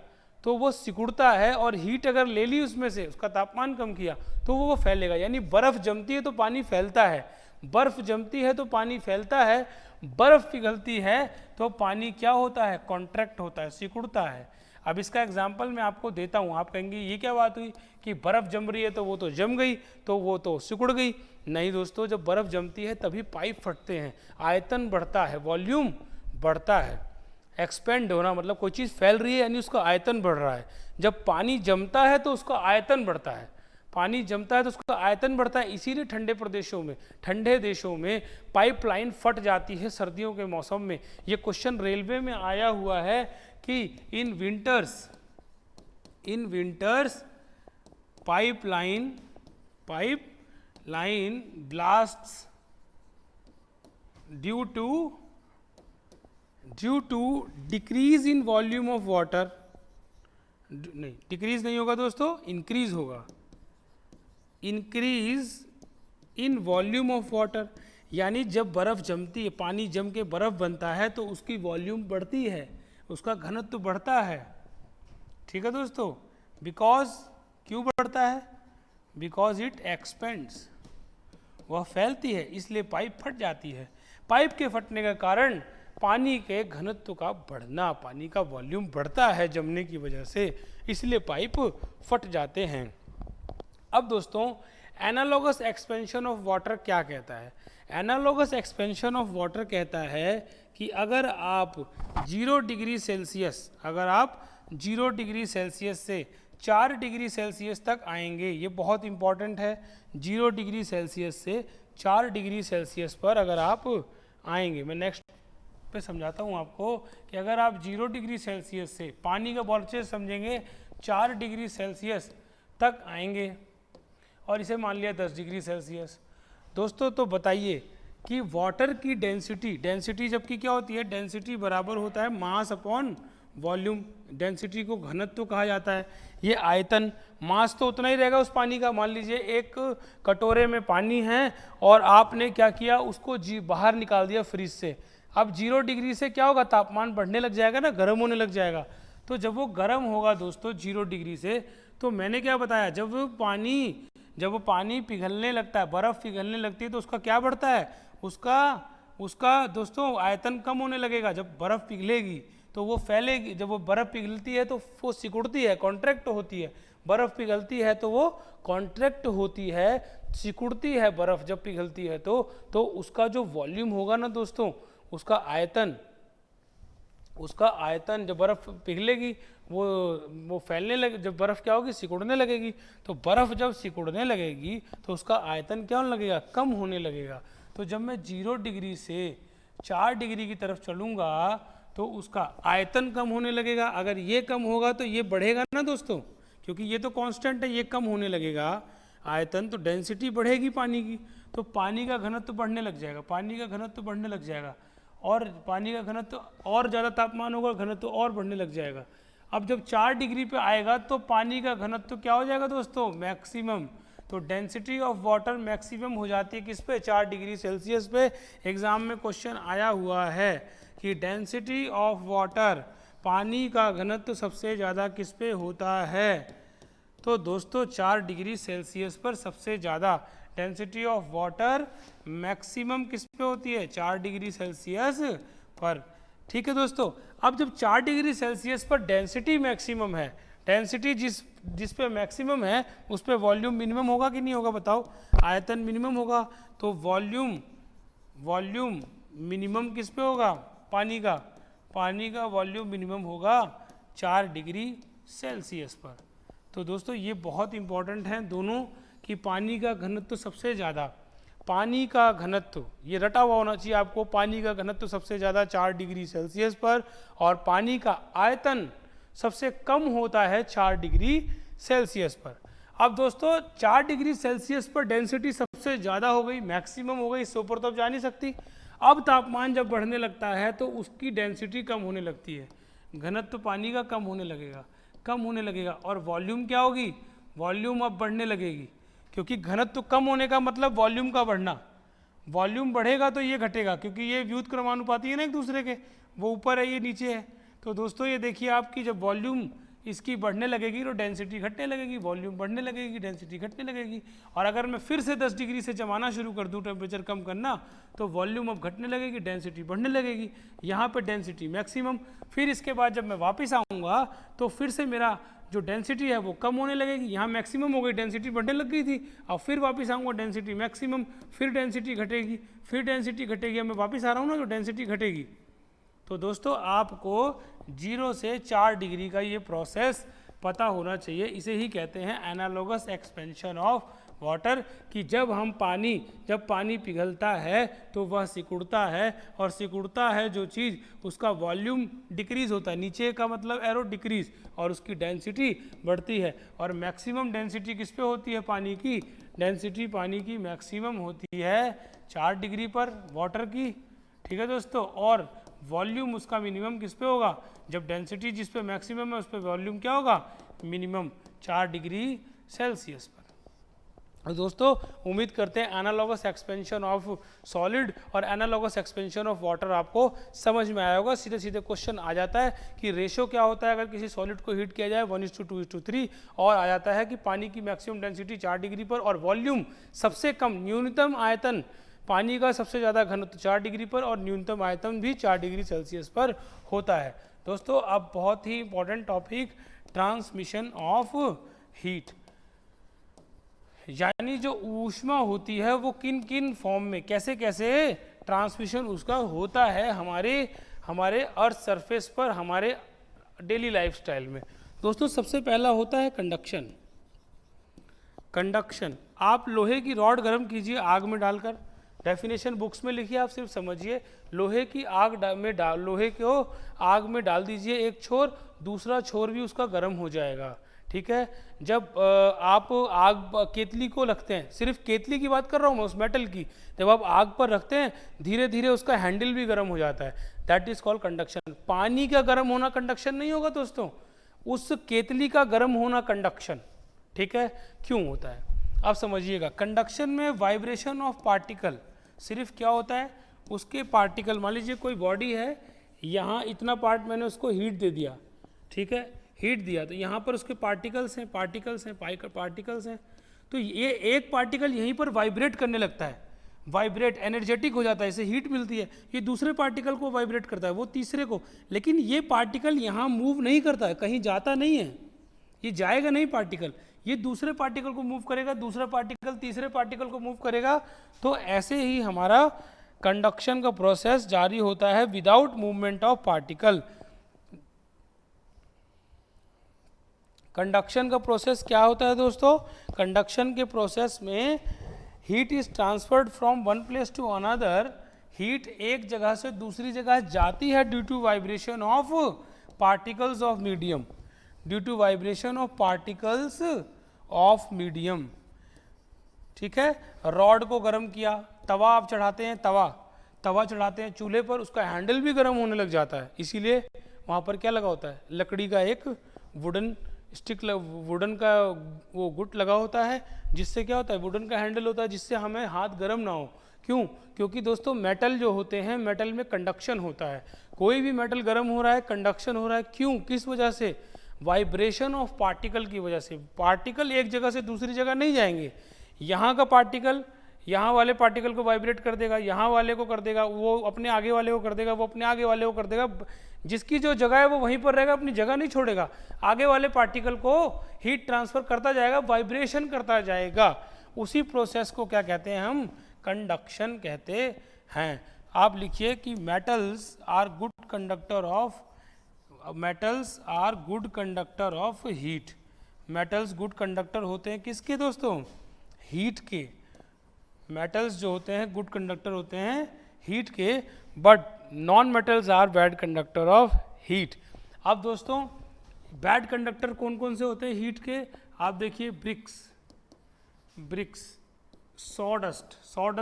तो वो सिकुड़ता है, और हीट अगर ले ली उसमें से, उसका तापमान कम किया तो वो फैलेगा। यानी बर्फ़ जमती है तो पानी फैलता है, बर्फ़ जमती है तो पानी फैलता है, बर्फ़ पिघलती है तो पानी क्या होता है, कॉन्ट्रैक्ट होता है, सिकुड़ता है। अब इसका एग्जाम्पल मैं आपको देता हूँ, आप कहेंगे ये क्या बात हुई कि बर्फ़ जम रही है तो वो तो जम गई, तो वो तो सिकुड़ गई। नहीं दोस्तों, जब बर्फ़ जमती है तभी पाइप फटते हैं, आयतन बढ़ता है, वॉल्यूम बढ़ता है। एक्सपेंड होना मतलब कोई चीज़ फैल रही है यानी उसका आयतन बढ़ रहा है। जब पानी जमता है तो उसका आयतन बढ़ता है, पानी जमता है तो उसका आयतन बढ़ता है। इसीलिए ठंडे प्रदेशों में, ठंडे देशों में पाइपलाइन फट जाती है सर्दियों के मौसम में। ये क्वेश्चन रेलवे में आया हुआ है कि in winters pipeline blasts due to decrease in volume of water, नहीं डिक्रीज नहीं होगा दोस्तों, इंक्रीज होगा, increase in volume of water. यानी जब बर्फ़ जमती है, पानी जम के बर्फ़ बनता है तो उसकी वॉल्यूम बढ़ती है, उसका घनत्व बढ़ता है। ठीक है दोस्तों, बिकॉज क्यों बढ़ता है, बिकॉज इट एक्सपेंड्स, वह फैलती है इसलिए पाइप फट जाती है। पाइप के फटने का कारण पानी के घनत्व का बढ़ना, पानी का वॉल्यूम बढ़ता है जमने की वजह से, इसलिए पाइप फट जाते हैं। अब दोस्तों एनालॉगस एक्सपेंशन ऑफ वाटर क्या कहता है, एनालॉगस एक्सपेंशन ऑफ वाटर कहता है कि अगर आप 0 डिग्री सेल्सियस, अगर आप 0 डिग्री सेल्सियस से 4 डिग्री सेल्सियस तक आएंगे, ये बहुत इंपॉर्टेंट है, 0 डिग्री सेल्सियस से 4 डिग्री सेल्सियस पर अगर आप आएंगे, मैं नेक्स्ट पे समझाता हूँ आपको कि अगर आप 0 डिग्री सेल्सियस से पानी का वॉल्यूम समझेंगे 4 डिग्री सेल्सियस तक आएंगे, और इसे मान लिया 10 डिग्री सेल्सियस। दोस्तों तो बताइए कि वाटर की डेंसिटी जबकि क्या होती है, डेंसिटी बराबर होता है मास अपॉन वॉल्यूम, डेंसिटी को घनत्व कहा जाता है। ये आयतन, मास तो उतना ही रहेगा उस पानी का। मान लीजिए एक कटोरे में पानी है और आपने क्या किया, उसको बाहर निकाल दिया फ्रिज से। अब 0 डिग्री से क्या होगा, तापमान बढ़ने लग जाएगा ना, गर्म होने लग जाएगा। तो जब वो गर्म होगा दोस्तों 0 डिग्री से, तो मैंने क्या बताया, जब वो पानी पिघलने लगता है, बर्फ़ पिघलने लगती है तो उसका क्या बढ़ता है, उसका दोस्तों आयतन कम होने लगेगा। जब बर्फ़ पिघलेगी तो वो फैलेगी, जब वो बर्फ़ पिघलती है तो वो सिकुड़ती है, कॉन्ट्रैक्ट होती है। बर्फ़ पिघलती है तो वो कॉन्ट्रैक्ट होती है, सिकुड़ती है बर्फ़ जब पिघलती है तो उसका जो वॉल्यूम होगा ना दोस्तों, उसका आयतन जब बर्फ़ पिघलेगी वो फैलने लगे, जब बर्फ़ क्या होगी, सिकुड़ने लगेगी। तो बर्फ़ जब सिकुड़ने लगेगी तो उसका आयतन क्या होने लगेगा, कम होने लगेगा। तो जब मैं 0 डिग्री से 4 डिग्री की तरफ चलूँगा तो उसका आयतन कम होने लगेगा। अगर ये कम होगा तो ये बढ़ेगा ना दोस्तों, क्योंकि ये तो कांस्टेंट है, ये कम होने लगेगा आयतन, तो डेंसिटी बढ़ेगी पानी की, तो पानी का घनत्व बढ़ने लग जाएगा, पानी का घनत्व बढ़ने लग जाएगा, और पानी का घनत्व और ज़्यादा तापमान होगा, घनत्व और बढ़ने लग जाएगा। अब जब 4 डिग्री पे आएगा तो पानी का घनत्व क्या हो जाएगा दोस्तों, मैक्सिमम। तो डेंसिटी ऑफ वाटर मैक्सिमम हो जाती है किस पे, 4 डिग्री सेल्सियस पे। एग्जाम में क्वेश्चन आया हुआ है कि डेंसिटी ऑफ वाटर, पानी का घनत्व सबसे ज़्यादा किस पे होता है। तो दोस्तों 4 डिग्री सेल्सियस पर सबसे ज़्यादा डेंसिटी ऑफ वाटर मैक्सिमम किस पे होती है, 4 डिग्री सेल्सियस पर। ठीक है दोस्तों, अब जब 4 डिग्री सेल्सियस पर डेंसिटी मैक्सिमम है, डेंसिटी जिस पे मैक्सिमम है उस पे वॉल्यूम मिनिमम होगा कि नहीं होगा बताओ, आयतन मिनिमम होगा। तो वॉल्यूम मिनिमम किस पे होगा, पानी का वॉल्यूम मिनिमम होगा 4 डिग्री सेल्सियस पर। तो दोस्तों ये बहुत इंपॉर्टेंट है दोनों, कि पानी का घनत्व सबसे ज़्यादा, पानी का घनत्व ये रटा हुआ होना चाहिए आपको, पानी का घनत्व सबसे ज़्यादा 4 डिग्री सेल्सियस पर, और पानी का आयतन सबसे कम होता है 4 डिग्री सेल्सियस पर। अब दोस्तों 4 डिग्री सेल्सियस पर डेंसिटी सबसे ज़्यादा हो गई, मैक्सिमम हो गई, इससे ऊपर तो अब जा नहीं सकती। अब तापमान जब बढ़ने लगता है तो उसकी डेंसिटी कम होने लगती है, घनत्व पानी का कम होने लगेगा, और वॉल्यूम क्या होगी, वॉल्यूम अब बढ़ने लगेगी, क्योंकि घनत्व कम होने का मतलब वॉल्यूम का बढ़ना, वॉल्यूम बढ़ेगा तो ये घटेगा, क्योंकि ये व्युत्क्रमानुपाती है ना एक दूसरे के, वो ऊपर है ये नीचे है। तो दोस्तों ये देखिए आपकी जब वॉल्यूम इसकी बढ़ने लगेगी तो डेंसिटी घटने लगेगी, वॉल्यूम बढ़ने लगेगी, डेंसिटी घटने लगेगी। और अगर मैं फिर से 10 डिग्री से जमाना शुरू कर दूं, टेम्परेचर कम करना, तो वॉल्यूम अब घटने लगेगी, डेंसिटी बढ़ने लगेगी, यहाँ पे डेंसिटी मैक्सिमम। फिर इसके बाद जब मैं वापस आऊँगा तो फिर से मेरा जो डेंसिटी है वो कम होने लगेगी, यहाँ मैक्सिमम हो गई, डेंसिटी बढ़ने लग गई थी, और फिर वापस आऊँगा डेंसिटी मैक्सिमम, फिर डेंसिटी घटेगी, अब मैं वापस आ रहा हूँ ना, जो डेंसिटी घटेगी। तो दोस्तों आपको 0 से 4 डिग्री का ये प्रोसेस पता होना चाहिए, इसे ही कहते हैं एनालॉगस एक्सपेंशन ऑफ वाटर, कि जब पानी पिघलता है तो वह सिकुड़ता है, और सिकुड़ता है जो चीज़ उसका वॉल्यूम डिक्रीज होता है, नीचे का मतलब एरो डिक्रीज, और उसकी डेंसिटी बढ़ती है। और मैक्सिमम डेंसिटी किस पे होती है, पानी की डेंसिटी, पानी की मैक्सिमम होती है 4 डिग्री पर वाटर की। ठीक है दोस्तों, और वॉल्यूम उसका मिनिमम किस पे होगा, जब डेंसिटी जिस पे मैक्सिमम है उस पे वॉल्यूम क्या होगा, मिनिमम 4 डिग्री सेल्सियस पर। और दोस्तों उम्मीद करते हैं एनालॉगस एक्सपेंशन ऑफ सॉलिड और एनालॉगस एक्सपेंशन ऑफ वाटर आपको समझ में आया होगा। सीधे सीधे क्वेश्चन आ जाता है कि रेशो क्या होता है अगर किसी सॉलिड को हीट किया जाए, 1:2:3, और आ जाता है कि पानी की मैक्सिमम डेंसिटी 4 डिग्री पर, और वॉल्यूम सबसे कम, न्यूनतम आयतन पानी का सबसे ज़्यादा घनत्व 4 डिग्री पर, और न्यूनतम आयतन भी 4 डिग्री सेल्सियस पर होता है। दोस्तों अब बहुत ही important topic, transmission of heat, यानी जो ऊष्मा होती है वो किन किन फॉर्म में, कैसे कैसे ट्रांसमिशन उसका होता है हमारे अर्थ सरफेस पर, हमारे डेली लाइफस्टाइल में। दोस्तों सबसे पहला होता है कंडक्शन। आप लोहे की रॉड गर्म कीजिए आग में डालकर, डेफिनेशन बुक्स में लिखिए, आप सिर्फ समझिए, लोहे को आग में डाल दीजिए एक छोर, दूसरा छोर भी उसका गर्म हो जाएगा। ठीक है, जब आप केतली को रखते हैं, सिर्फ केतली की बात कर रहा हूँ मैं, उस मेटल की, जब आप आग पर रखते हैं धीरे धीरे उसका हैंडल भी गर्म हो जाता है, दैट इज कॉल्ड कंडक्शन। पानी का गर्म होना कंडक्शन नहीं होगा दोस्तों, उस केतली का गर्म होना कंडक्शन। ठीक है, क्यों होता है आप समझिएगा। कंडक्शन में वाइब्रेशन ऑफ पार्टिकल, सिर्फ क्या होता है, उसके पार्टिकल, मान लीजिए कोई बॉडी है, यहाँ इतना पार्ट मैंने उसको हीट दे दिया, ठीक है, हीट दिया, तो यहाँ पर उसके पार्टिकल्स हैं, तो ये एक पार्टिकल यहीं पर वाइब्रेट करने लगता है, वाइब्रेट एनर्जेटिक हो जाता है, इसे हीट मिलती है, ये दूसरे पार्टिकल को वाइब्रेट करता है, वो तीसरे को, लेकिन ये पार्टिकल यहाँ मूव नहीं करता है, कहीं जाता नहीं है, ये जाएगा नहीं पार्टिकल, ये दूसरे पार्टिकल को मूव करेगा, दूसरा पार्टिकल तीसरे पार्टिकल को मूव करेगा। तो ऐसे ही हमारा कंडक्शन का प्रोसेस जारी होता है without movement of particle. Conduction का प्रोसेस क्या होता है दोस्तों, कंडक्शन के प्रोसेस में heat is transferred from one place to another, हीट एक जगह से दूसरी जगह जाती है due to vibration of particles of medium, due to vibration of particles of medium. ठीक है, रॉड को गर्म किया, तवा आप चढ़ाते हैं, तवा चढ़ाते हैं चूल्हे पर, उसका हैंडल भी गर्म होने लग जाता है, इसीलिए वहाँ पर क्या लगा होता है, लकड़ी का एक वुडन स्टिक, वुडन का वो गुट लगा होता है, जिससे क्या होता है, वुडन का हैंडल होता है, जिससे हमें हाथ गर्म ना हो। क्यों? क्योंकि दोस्तों मेटल जो होते हैं, मेटल में कंडक्शन होता है, कोई भी मेटल गर्म हो रहा है, कंडक्शन हो रहा है, क्यों, किस वजह से, वाइब्रेशन ऑफ पार्टिकल की वजह से। पार्टिकल एक जगह से दूसरी जगह नहीं जाएंगे, यहाँ का पार्टिकल यहाँ वाले पार्टिकल को वाइब्रेट कर देगा, यहाँ वाले को कर देगा, वो अपने आगे वाले को कर देगा, वो अपने आगे वाले को कर देगा। जिसकी जो जगह है वो वहीं पर रहेगा, अपनी जगह नहीं छोड़ेगा। आगे वाले पार्टिकल को हीट ट्रांसफर करता जाएगा, वाइब्रेशन करता जाएगा। उसी प्रोसेस को क्या कहते हैं हम? कंडक्शन कहते हैं। आप लिखिए कि metals are good conductor of heat. Metals good conductor होते हैं किसके दोस्तों? हीट के। मेटल्स जो होते हैं गुड कंडक्टर होते हैं हीट के, but non metals are bad conductor of heat. अब दोस्तों बैड कंडक्टर कौन कौन से होते हैं हीट के? आप देखिए ब्रिक्स, सॉडस्ट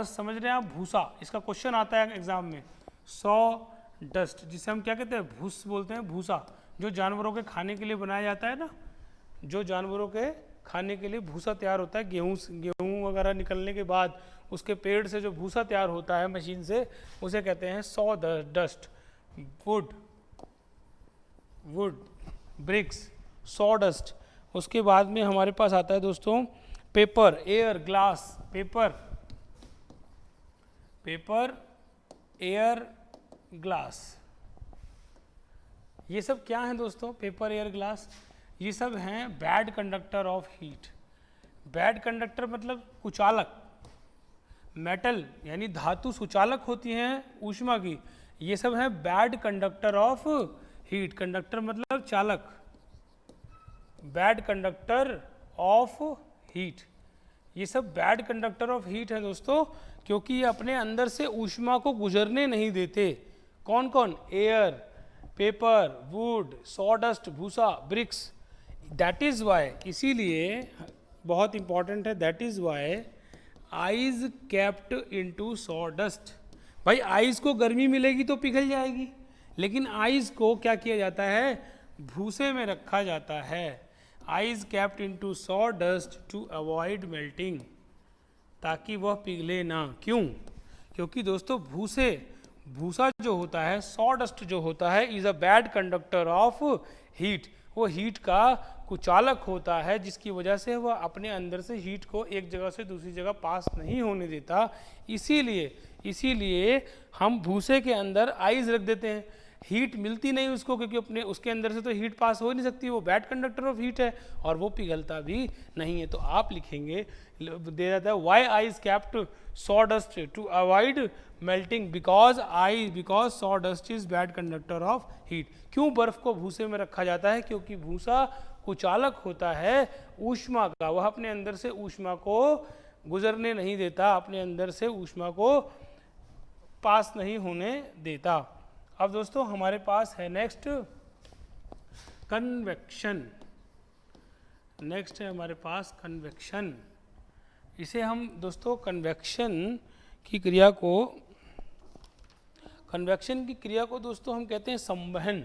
समझ रहे हैं आप? भूसा, इसका क्वेश्चन आता है एग्जाम में। सॉडस्ट जिसे हम क्या कहते हैं? भूस बोलते हैं, भूसा, जो जानवरों के खाने के लिए बनाया जाता है ना, जो जानवरों के खाने के लिए भूसा तैयार होता है, गेहूँ वगैरह निकलने के बाद उसके पेड़ से जो भूसा तैयार होता है मशीन से, उसे कहते हैं सॉडस्ट। Would, BRICS, sawdust. उसके बाद में हमारे पास आता है दोस्तों paper, air, glass. Paper, air, glass, ये सब क्या हैं दोस्तों? पेपर, एयर, ग्लास, ये सब हैं bad conductor of heat. Bad conductor मतलब कुचालक। मेटल यानी धातु सुचालक होती हैं ऊष्मा की, ये सब हैं bad conductor of heat. Conductor मतलब चालक, बैड कंडक्टर ऑफ हीट, ये सब बैड कंडक्टर ऑफ हीट है दोस्तों, क्योंकि ये अपने अंदर से ऊष्मा को गुजरने नहीं देते। कौन कौन? एयर, पेपर, वुड, सॉडस्ट, भूसा, ब्रिक्स। दैट इज़ वाई, इसीलिए बहुत इंपॉर्टेंट है, that is why eyes kept into sawdust. भाई आइस को गर्मी मिलेगी तो पिघल जाएगी, लेकिन आइस को क्या किया जाता है? भूसे में रखा जाता है। Ice kept into sawdust to avoid melting, ताकि वह पिघले ना। क्यों? क्योंकि दोस्तों भूसा जो होता है, सॉडस्ट जो होता है, is a bad conductor of heat. वो हीट का कुचालक होता है, जिसकी वजह से वह अपने अंदर से हीट को एक जगह से दूसरी जगह पास नहीं होने देता। इसीलिए हम भूसे के अंदर आइस रख देते हैं, हीट मिलती नहीं उसको, क्योंकि उसके अंदर से तो हीट पास हो नहीं सकती, वो बैड कंडक्टर ऑफ हीट है और वो पिघलता भी नहीं है। तो आप लिखेंगे, दे जाता है why ice kept sawdust to avoid melting, because sawdust is bad conductor of heat. क्यों बर्फ को भूसे में रखा जाता है? क्योंकि भूसा कुचालक होता है ऊष्मा का, वह अपने अंदर से ऊष्मा को गुजरने नहीं देता, अपने अंदर से ऊष्मा को पास नहीं होने देता। अब दोस्तों हमारे पास है नेक्स्ट कन्वेक्शन। नेक्स्ट है हमारे पास कन्वेक्शन। इसे हम दोस्तों कन्वेक्शन की क्रिया को दोस्तों हम कहते हैं संवहन।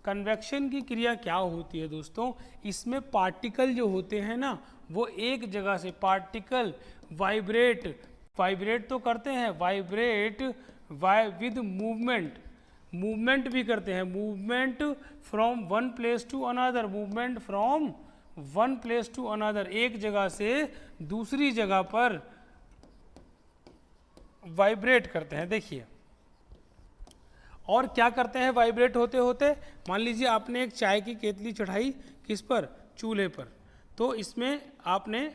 कन्वेक्शन की क्रिया क्या होती है दोस्तों? इसमें पार्टिकल जो होते हैं ना, वो एक जगह से पार्टिकल वाइब्रेट तो करते हैं, विद मूवमेंट भी करते हैं। Movement from one place to another, एक जगह से दूसरी जगह पर वाइब्रेट करते हैं। देखिए, और क्या करते हैं वाइब्रेट होते होते? मान लीजिए आपने एक चाय की केतली चढ़ाई किस पर? चूल्हे पर। तो इसमें आपने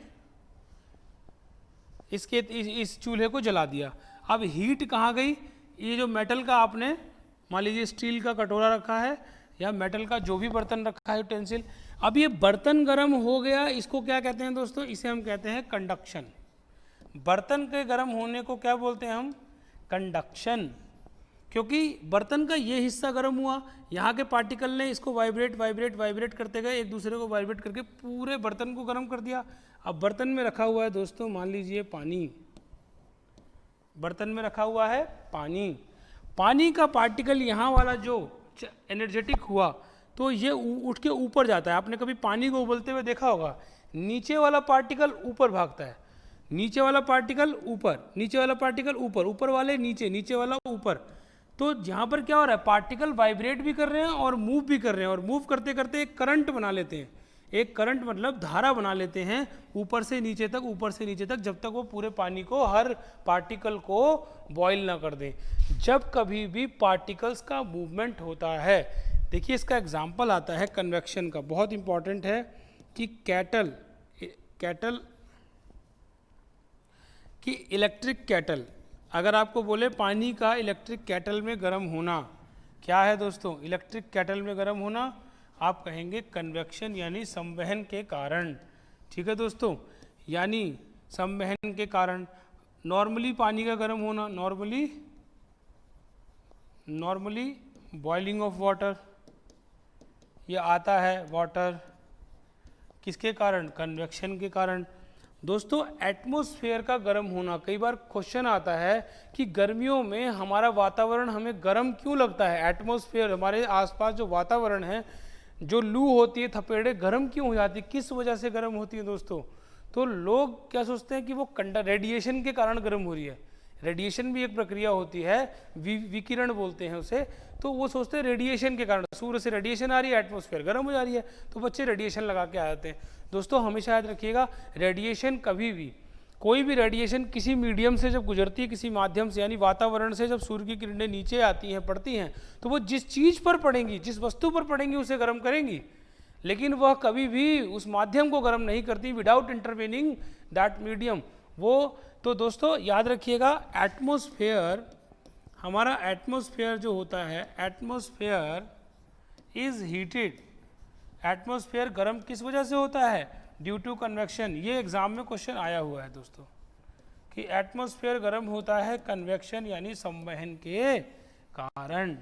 इस चूल्हे को जला दिया। अब हीट कहाँ गई? ये जो मेटल का आपने मान लीजिए स्टील का कटोरा रखा है या मेटल का जो भी बर्तन रखा है यूटेंसिल, अब ये बर्तन गर्म हो गया, इसको क्या कहते हैं दोस्तों? इसे हम कहते हैं कंडक्शन। बर्तन के गर्म होने को क्या बोलते हैं हम? कंडक्शन। क्योंकि बर्तन का ये हिस्सा गर्म हुआ, यहाँ के पार्टिकल ने इसको वाइब्रेट करते गए, एक दूसरे को वाइब्रेट करके पूरे बर्तन को गर्म कर दिया। अब बर्तन में रखा हुआ है दोस्तों मान लीजिए पानी, बर्तन में रखा हुआ है पानी का पार्टिकल यहाँ वाला जो एनर्जेटिक हुआ तो ये उठ के ऊपर जाता है। आपने कभी पानी को उबलते हुए देखा होगा, नीचे वाला पार्टिकल ऊपर भागता है, नीचे वाला पार्टिकल ऊपर, ऊपर वाले नीचे वाला ऊपर। तो यहाँ पर क्या हो रहा है? पार्टिकल वाइब्रेट भी कर रहे हैं और मूव भी कर रहे हैं, और मूव करते करते एक करंट बना लेते हैं, एक करंट मतलब धारा बना लेते हैं ऊपर से नीचे तक, ऊपर से नीचे तक, जब तक वो पूरे पानी को, हर पार्टिकल को बॉईल ना कर दें। जब कभी भी पार्टिकल्स का मूवमेंट होता है, देखिए इसका एग्जाम्पल आता है कन्वेक्शन का, बहुत इंपॉर्टेंट है कि कैटल कि इलेक्ट्रिक कैटल, अगर आपको बोले पानी का इलेक्ट्रिक कैटल में गर्म होना, क्या है दोस्तों? इलेक्ट्रिक कैटल में गर्म होना, आप कहेंगे कन्वेक्शन यानी संवहन के कारण। ठीक है दोस्तों, यानी संवहन के कारण। नॉर्मली पानी का गर्म होना, नॉर्मली बॉइलिंग ऑफ वाटर, ये आता है वाटर, किसके कारण? कन्वेक्शन के कारण। दोस्तों एटमॉस्फेयर का गर्म होना, कई बार क्वेश्चन आता है कि गर्मियों में हमारा वातावरण हमें गर्म क्यों लगता है? एटमॉस्फेयर, हमारे आसपास जो वातावरण है, जो लू होती है, थपेड़े गर्म क्यों हो जाती है, किस वजह से गर्म होती है दोस्तों? तो लोग क्या सोचते हैं कि वो रेडिएशन के कारण गर्म हो रही है। रेडिएशन भी एक प्रक्रिया होती है, विकिरण बोलते हैं उसे, तो वो सोचते हैं रेडिएशन के कारण, सूर्य से रेडिएशन आ रही है, एटमॉस्फेयर गर्म हो जा रही है, तो बच्चे रेडिएशन लगा के आ जाते हैं। दोस्तों हमेशा याद रखिएगा, रेडिएशन कभी भी, कोई भी रेडिएशन किसी मीडियम से जब गुजरती है, किसी माध्यम से, यानी वातावरण से जब सूर्य की किरणें नीचे आती हैं, पड़ती हैं, तो वो जिस चीज़ पर पड़ेंगी, जिस वस्तु पर पड़ेंगी उसे गर्म करेंगी, लेकिन वह कभी भी उस माध्यम को गर्म नहीं करती विदाउट इंटरवेनिंग दैट मीडियम। वो तो दोस्तों याद रखिएगा, एटमॉस्फेयर, हमारा एटमॉस्फेयर जो होता है, एटमॉस्फेयर इज हीटेड, एटमॉस्फेयर गर्म किस वजह से होता है? Due to convection. ये एग्जाम में क्वेश्चन आया हुआ है दोस्तों कि एटमॉस्फेयर गर्म होता है कन्वेक्शन यानी संवहन के कारण।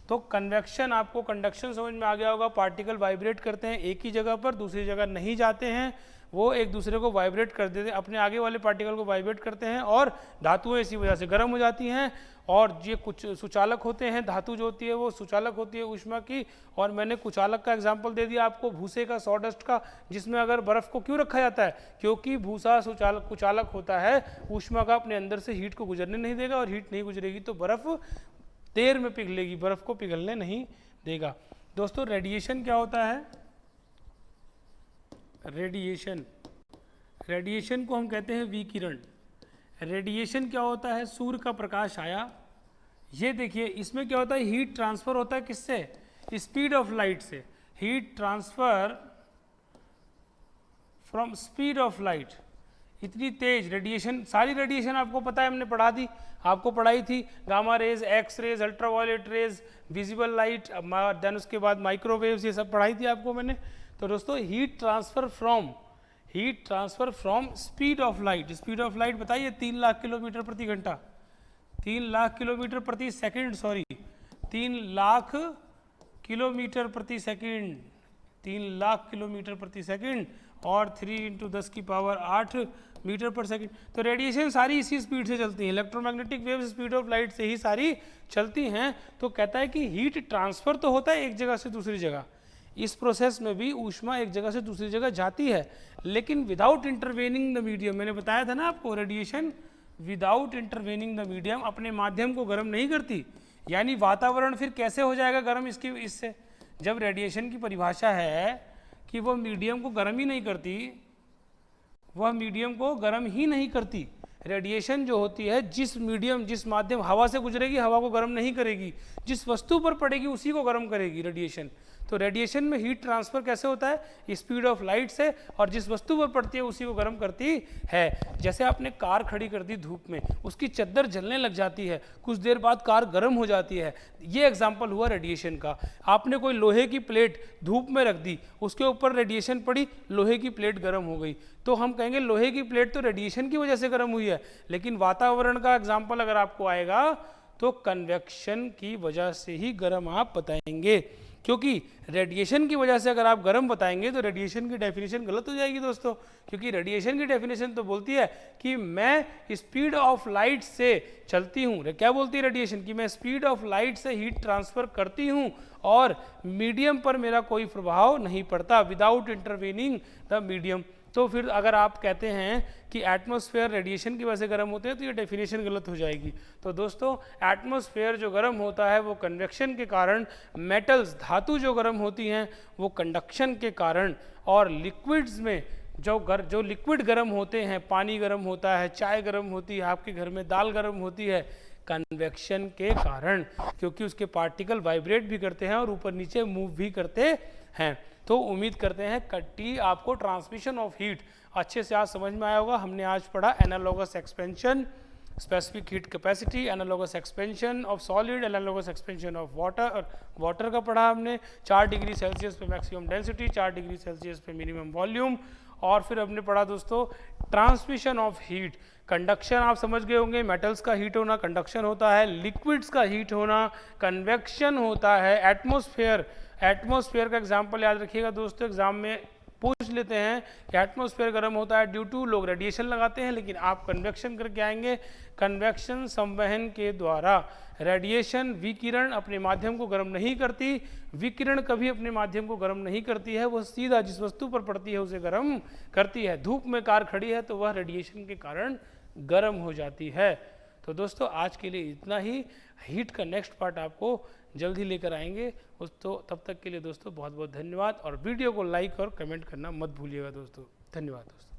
तो कन्वेक्शन, आपको कंडक्शन समझ में आ गया होगा, पार्टिकल वाइब्रेट करते हैं एक ही जगह पर, दूसरी जगह नहीं जाते हैं, वो एक दूसरे को वाइब्रेट कर देते हैं, अपने आगे वाले पार्टिकल को वाइब्रेट करते हैं और धातुएं इसी वजह से गर्म हो जाती हैं। और ये कुछ सुचालक होते हैं, धातु जो होती है वो सुचालक होती है ऊष्मा की। और मैंने कुचालक का एग्जाम्पल दे दिया आपको, भूसे का, सॉडस्ट का, जिसमें अगर बर्फ़ को क्यों रखा जाता है? क्योंकि भूसा कुचालक होता है, ऊष्मा का अपने अंदर से हीट को गुजरने नहीं देगा, और हीट नहीं गुजरेगी तो बर्फ़ देर में पिघलेगी, बर्फ़ को पिघलने नहीं देगा। दोस्तों रेडिएशन क्या होता है? रेडिएशन को हम कहते हैं विकिरण। रेडिएशन क्या होता है? सूर्य का प्रकाश आया, ये देखिए इसमें क्या होता है, हीट ट्रांसफर होता है किससे? स्पीड ऑफ लाइट से। Heat transfer from speed of light, इतनी तेज रेडिएशन, सारी रेडिएशन आपको पता है, हमने पढ़ा दी, आपको पढ़ाई थी, gamma rays, X rays, ultraviolet rays, visible light, then उसके बाद माइक्रोवेव्स, ये सब पढ़ाई थी आपको मैंने। तो दोस्तों heat transfer from speed of light, speed of light बताइए 3 लाख किलोमीटर प्रति घंटा, 3 लाख किलोमीटर प्रति सेकंड, सॉरी 3 लाख किलोमीटर प्रति सेकंड, 3 लाख किलोमीटर प्रति सेकंड, और 3 × 10⁸ मीटर पर सेकंड। तो रेडिएशन सारी इसी स्पीड से चलती हैं, electromagnetic waves speed of light से ही सारी चलती हैं। तो कहता है कि हीट ट्रांसफर तो होता है एक jगह से दूसरी जगह, इस प्रोसेस में भी ऊष्मा एक जगह से दूसरी जगह जाती है, लेकिन विदाउट इंटरवेनिंग द मीडियम। मैंने बताया था ना आपको, radiation without intervening the medium, अपने माध्यम को गर्म नहीं करती। यानी वातावरण फिर कैसे हो जाएगा गर्म इससे? जब रेडिएशन की परिभाषा है कि वह मीडियम को गर्म ही नहीं करती, वह मीडियम को गर्म ही नहीं करती। रेडिएशन जो होती है, जिस माध्यम, हवा से गुजरेगी हवा को गर्म नहीं करेगी, जिस वस्तु पर पड़ेगी उसी को गर्म करेगी रेडिएशन। तो रेडिएशन में हीट ट्रांसफर कैसे होता है? स्पीड ऑफ लाइट से, और जिस वस्तु पर पड़ती है उसी को गर्म करती है। जैसे आपने कार खड़ी कर दी धूप में, उसकी चद्दर जलने लग जाती है, कुछ देर बाद कार गर्म हो जाती है, ये एग्जाम्पल हुआ रेडिएशन का। आपने कोई लोहे की प्लेट धूप में रख दी, उसके ऊपर रेडिएशन पड़ी, लोहे की प्लेट गर्म हो गई, तो हम कहेंगे लोहे की प्लेट तो रेडिएशन की वजह से गर्म हुई है। लेकिन वातावरण का एग्जाम्पल अगर आपको आएगा तो कन्वेक्शन की वजह से ही गर्म आप बताएंगे, क्योंकि रेडिएशन की वजह से अगर आप गर्म बताएंगे तो रेडिएशन की डेफिनेशन गलत हो जाएगी दोस्तों। क्योंकि रेडिएशन की डेफिनेशन तो बोलती है कि मैं स्पीड ऑफ लाइट से चलती हूँ, क्या बोलती है रेडिएशन? कि मैं स्पीड ऑफ लाइट से हीट ट्रांसफर करती हूँ और मीडियम पर मेरा कोई प्रभाव नहीं पड़ता, विदाउट इंटरवेनिंग द मीडियम। तो फिर अगर आप कहते हैं कि एटमॉस्फेयर रेडिएशन की वजह से गर्म होते हैं तो ये डेफिनेशन गलत हो जाएगी। तो दोस्तों एटमॉस्फेयर जो गर्म होता है वो कन्वेक्शन के कारण, मेटल्स धातु जो गर्म होती हैं वो कंडक्शन के कारण, और लिक्विड्स में जो लिक्विड गर्म होते हैं, पानी गर्म होता है, चाय गर्म होती है, आपके घर में दाल गर्म होती है, कन्वेक्शन के कारण, क्योंकि उसके पार्टिकल वाइब्रेट भी करते हैं और ऊपर नीचे मूव भी करते हैं। तो उम्मीद करते हैं कट्टी आपको ट्रांसमिशन ऑफ हीट अच्छे से आज समझ में आया होगा। हमने आज पढ़ा analogous expansion, specific heat capacity, analogous expansion of solid, analogous expansion of water का पढ़ा हमने। 4 डिग्री सेल्सियस पे मैक्सिमम डेंसिटी, 4 डिग्री सेल्सियस पे मिनिमम वॉल्यूम, और फिर हमने पढ़ा दोस्तों ट्रांसमिशन ऑफ हीट। कंडक्शन आप समझ गए होंगे, मेटल्स का हीट होना कंडक्शन होता है, लिक्विड्स का हीट होना कन्वेक्शन होता है। एटमॉस्फेयर का एग्जांपल याद रखिएगा दोस्तों, एग्जाम में पूछ लेते हैं कि एटमॉस्फेयर गर्म होता है ड्यू टू, लोग रेडिएशन लगाते हैं, लेकिन आप कन्वेक्शन करके आएंगे। कन्वेक्शन संवहन के द्वारा, रेडिएशन विकिरण अपने माध्यम को गर्म नहीं करती, विकिरण कभी अपने माध्यम को गर्म नहीं करती है, वो सीधा जिस वस्तु पर पड़ती है उसे गर्म करती है। धूप में कार खड़ी है तो वह रेडिएशन के कारण गर्म हो जाती है। तो दोस्तों आज के लिए इतना ही। हीट का नेक्स्ट पार्ट आपको जल्द ही लेकर आएंगे। तो तब तक के लिए दोस्तों बहुत बहुत धन्यवाद, और वीडियो को लाइक और कमेंट करना मत भूलिएगा दोस्तों। धन्यवाद दोस्तों।